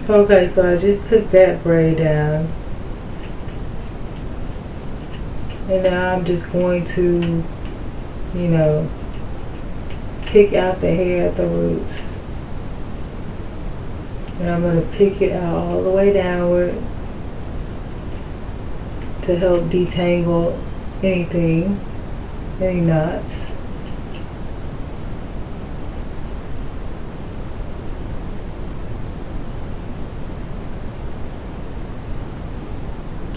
Okay, so I just took that braid down. And now I'm just going to, you know, pick out the hair at the roots. And I'm going to pick it out all the way downward to help detangle anything, any knots.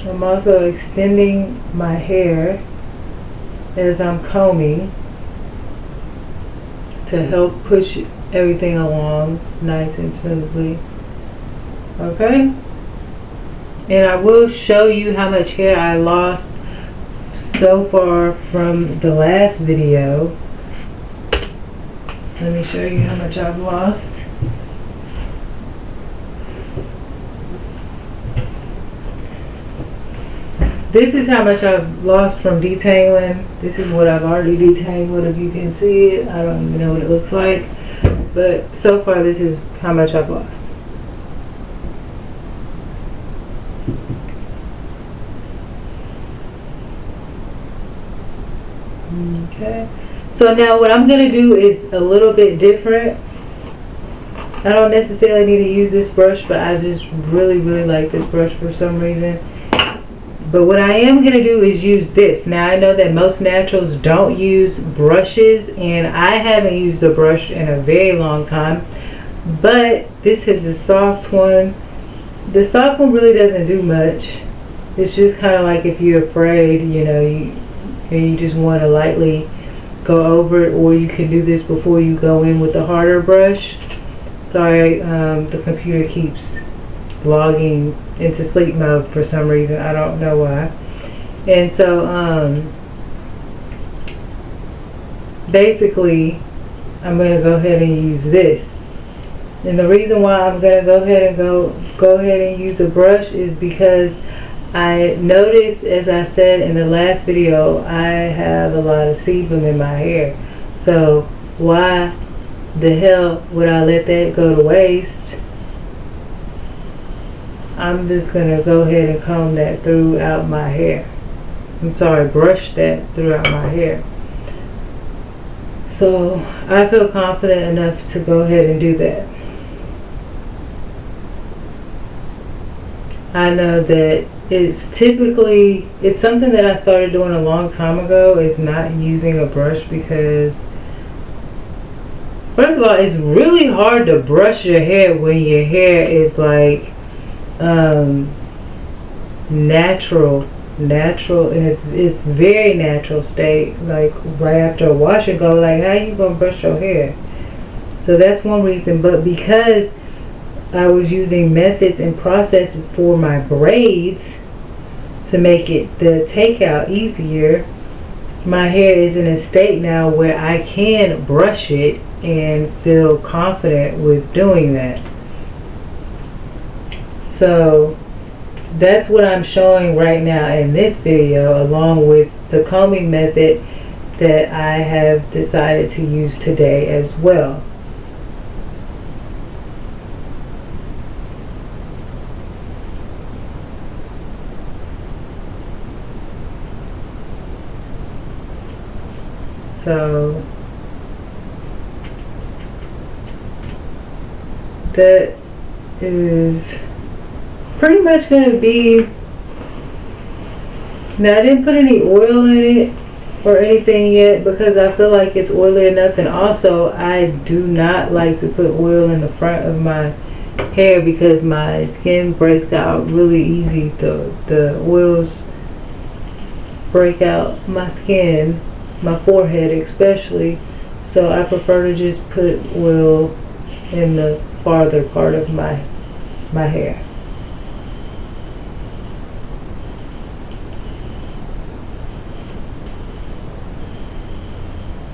I'm also extending my hair as I'm combing to help push everything along nice and smoothly. Okay? And I will show you how much hair I lost so far from the last video. Let me show you how much I've lost. This is how much I've lost from detangling. This is what I've already detangled, if you can see it. I don't even know what it looks like. But so far, this is how much I've lost. Okay. So now what I'm going to do is a little bit different. I don't necessarily need to use this brush, but I just really like this brush for some reason. But what I am going to do is use this. Now I know that most naturals don't use brushes, and I haven't used a brush in a very long time. But this is a soft one. The soft one really doesn't do much. It's just kind of like if you're afraid, you know, you just want to lightly go over it, or you can do this before you go in with the harder brush. Sorry, the computer keeps logging into sleep mode for some reason. I don't know why. And so basically I'm going to go ahead and use this. And the reason why I'm going to go ahead and use a brush is because I noticed, as I said in the last video, I have a lot of sebum in my hair. So why the hell would I let that go to waste? I'm just going to go ahead and comb that throughout my hair. I'm sorry, brush that throughout my hair. So I feel confident enough to go ahead and do that. I know that it's something that I started doing a long time ago, is not using a brush, because first of all, it's really hard to brush your hair when your hair is like natural, and it's very natural state, like right after a wash and go. Like, how you gonna brush your hair? So that's one reason. But because I was using methods and processes for my braids to make it the takeout easier, my hair is in a state now where I can brush it and feel confident with doing that. So that's what I'm showing right now in this video, along with the combing method that I have decided to use today as well. So that is pretty much going to be. Now I didn't put any oil in it or anything yet, because I feel like it's oily enough, and also I do not like to put oil in the front of my hair because my skin breaks out really easy. The oils break out my skin, my forehead especially, so I prefer to just put oil in the farther part of my hair.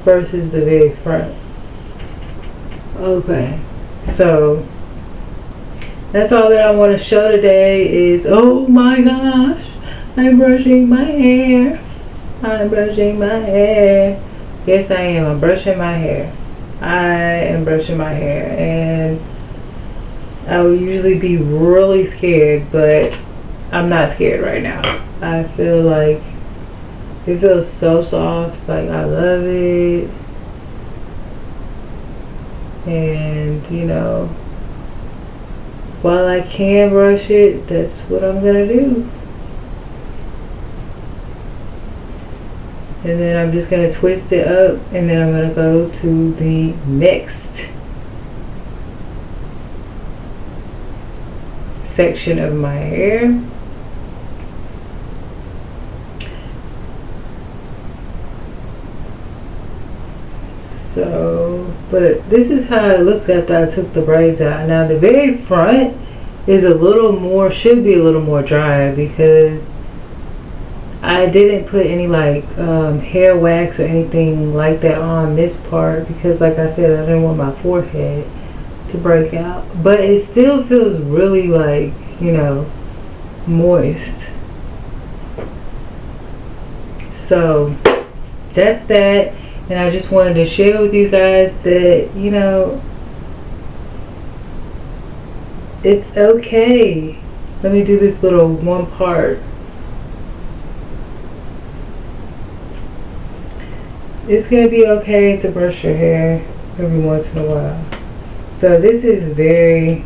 Versus the very front. Okay, so that's all that I want to show today is, oh my gosh, I'm brushing my hair. I'm brushing my hair. Yes, I am. I'm brushing my hair. I am brushing my hair. And I would usually be really scared, but I'm not scared right now. I feel like it feels so soft. Like, I love it. And, you know, while I can brush it, that's what I'm gonna do. And then I'm just gonna twist it up, and then I'm gonna go to the next section of my hair. So, but this is how it looks after I took the braids out. Now the very front is a little more, should be a little more dry, because I didn't put any like hair wax or anything like that on this part, because like I said, I didn't want my forehead to break out. But it still feels really, like, you know, moist. So that's that. And I just wanted to share with you guys that, you know, it's okay. Let me do this little one part. It's gonna be okay to brush your hair every once in a while. So this is very,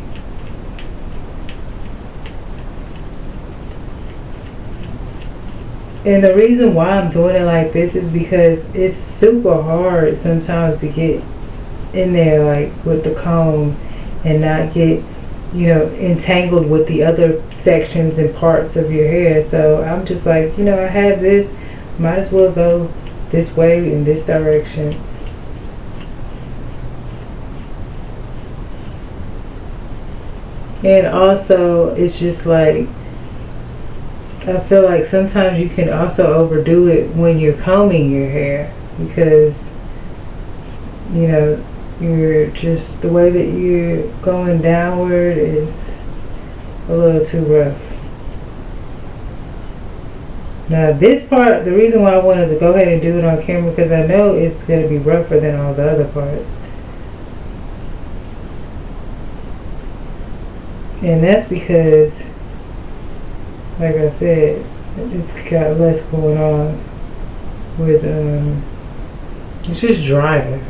and the reason why I'm doing it like this is because it's super hard sometimes to get in there, like with the comb, and not get, you know, entangled with the other sections and parts of your hair. So I'm just like, you know, I have this, might as well go this way in this direction. And also, it's just like, I feel like sometimes you can also overdo it when you're combing your hair, because, you know, you're just, the way that you're going downward is a little too rough. Now this part, the reason why I wanted to go ahead and do it on camera, because I know it's going to be rougher than all the other parts. And that's because, like I said, it's got less going on with, it's just drier.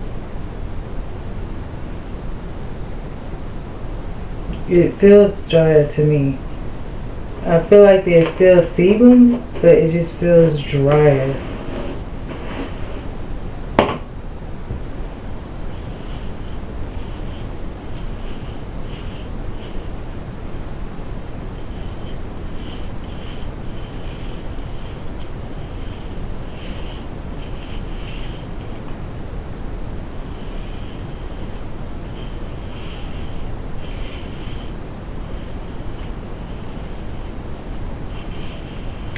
It feels drier to me. I feel like there's still sebum, but it just feels drier.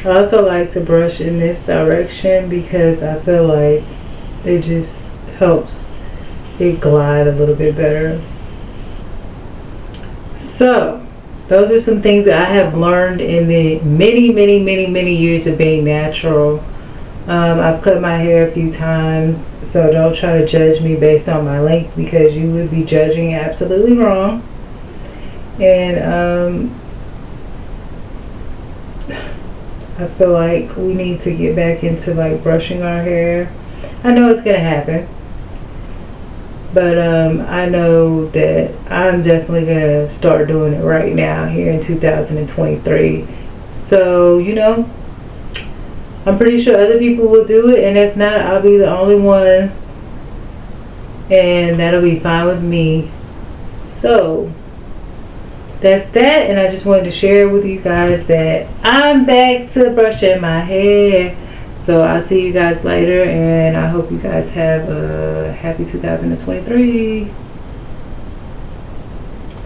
I also like to brush in this direction because I feel like it just helps it glide a little bit better. So those are some things that I have learned in the many years of being natural. I've cut my hair a few times, so don't try to judge me based on my length, because you would be judging absolutely wrong. And I feel like we need to get back into like brushing our hair. I know it's gonna happen, but I know that I'm definitely gonna start doing it right now here in 2023. So, you know, I'm pretty sure other people will do it, and if not, I'll be the only one, and that'll be fine with me. So that's that, and I just wanted to share with you guys that I'm back to brushing my hair. So I'll see you guys later, and I hope you guys have a happy 2023.